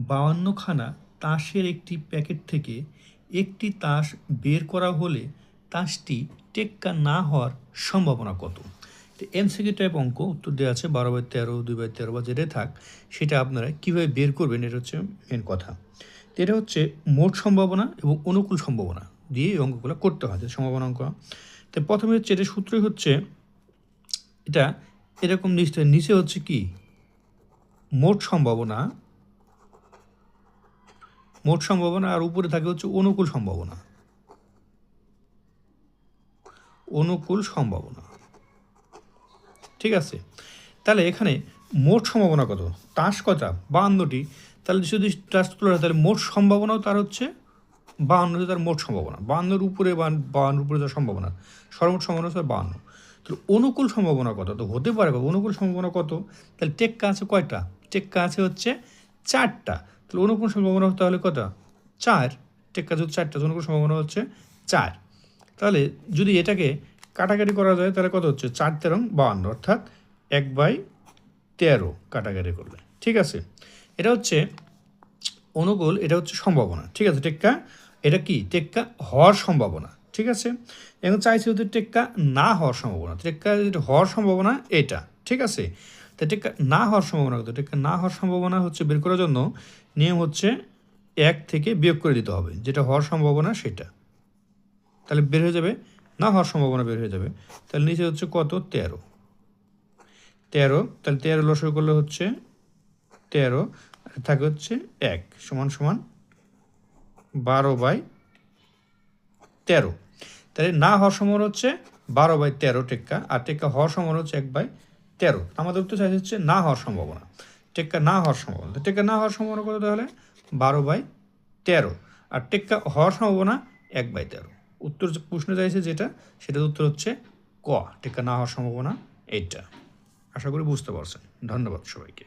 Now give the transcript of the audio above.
52খানা তাসের একটি প্যাকেট থেকে একটি তাস বের করা হলে তাসটি টেক্কা না হওয়ার সম্ভাবনা কত? এমসিকিউ টাইপ অঙ্ক, উত্তর দেওয়া আছে 12/13, 2/13 বা যেটাই থাক, সেটা আপনারা কীভাবে বের করবেন এটা হচ্ছে মেন কথা। তো এটা হচ্ছে মোট সম্ভাবনা এবং অনুকূল সম্ভাবনা দিয়ে এই অঙ্কগুলো করতে হয়, যে সম্ভাবনা অঙ্ক। তো প্রথমে হচ্ছে এটা সূত্রই হচ্ছে এটা এরকম নিচে হচ্ছে কি মোট সম্ভাবনা আর উপরে থাকে হচ্ছে অনুকূল সম্ভাবনা। ঠিক আছে, তাহলে এখানে মোট সম্ভাবনা কত? তাস কয়টা? 52টি। তাহলে যদি তাস তুলে হয় তাহলে মোট সম্ভাবনাও তার হচ্ছে 52, তার মোট সম্ভাবনা 52-এর উপরে, 52-এর উপরে তার সম্ভাবনা, সর্বমোট সম্ভাবনা হচ্ছে 52। তাহলে অনুকূল সম্ভাবনা কত? তো হতে পারে অনুকূল সম্ভাবনা কত? তাহলে টেক্কা আছে কয়টা? টেক্কা আছে হচ্ছে 4টা। তাহলে অনুকূল সম্ভাবনা তাহলে কত? 4। টেক্কা যদি 4টা, অনুকূল সম্ভাবনা হচ্ছে 4। তাহলে যদি এটাকে কাটাকাটি করা যায় তাহলে কত হচ্ছে? 4-13 52, অর্থাৎ 1/13 কাটাকাটি করলে। ঠিক আছে, এটা হচ্ছে অনুকূল, এটা হচ্ছে সম্ভাবনা। ঠিক আছে, টেক্কা এটা কি? টেক্কা হওয়ার সম্ভাবনা। ঠিক আছে, এখন চাইছি হচ্ছে টেক্কা না হওয়ার সম্ভাবনা। টেক্কা যেটা হওয়ার সম্ভাবনা এটা। ঠিক আছে, তা টেক্কা না হওয়ার সম্ভাবনা কত? টেক্কা না হওয়ার সম্ভাবনা হচ্ছে বের করার জন্য নিয়ম হচ্ছে 1 থেকে বিয়োগ করে দিতে হবে, যেটা হওয়ার সম্ভাবনা সেটা। তাহলে বের হয়ে যাবে না হওয়ার সম্ভাবনা, বের হয়ে যাবে। তাহলে নিচে হচ্ছে কত? 13। তাহলে 13 লসাগু করলে হচ্ছে 13, থাকে হচ্ছে 1 সমান 12/13। তাহলে না হওয়ার সম্ভাবনা হচ্ছে 12/13 টেক্কা, আর টেক্কা হওয়ার সম্ভাবনা হচ্ছে 1/13। আমাদের উত্তর চাইছে হচ্ছে না হওয়ার সম্ভাবনা, টেক্কা না হওয়ার সম্ভাবনা। টেক্কা না হওয়ার সম্ভাবনা কত? তাহলে 12/13, আর টেক্কা হওয়ার সম্ভাবনা 1/13। উত্তর প্রশ্ন চাইছে যেটা, সেটার উত্তর হচ্ছে ক, টেক্কা না হওয়ার সম্ভাবনা এইটা। আশা করি বুঝতে পারছেন। ধন্যবাদ সবাইকে।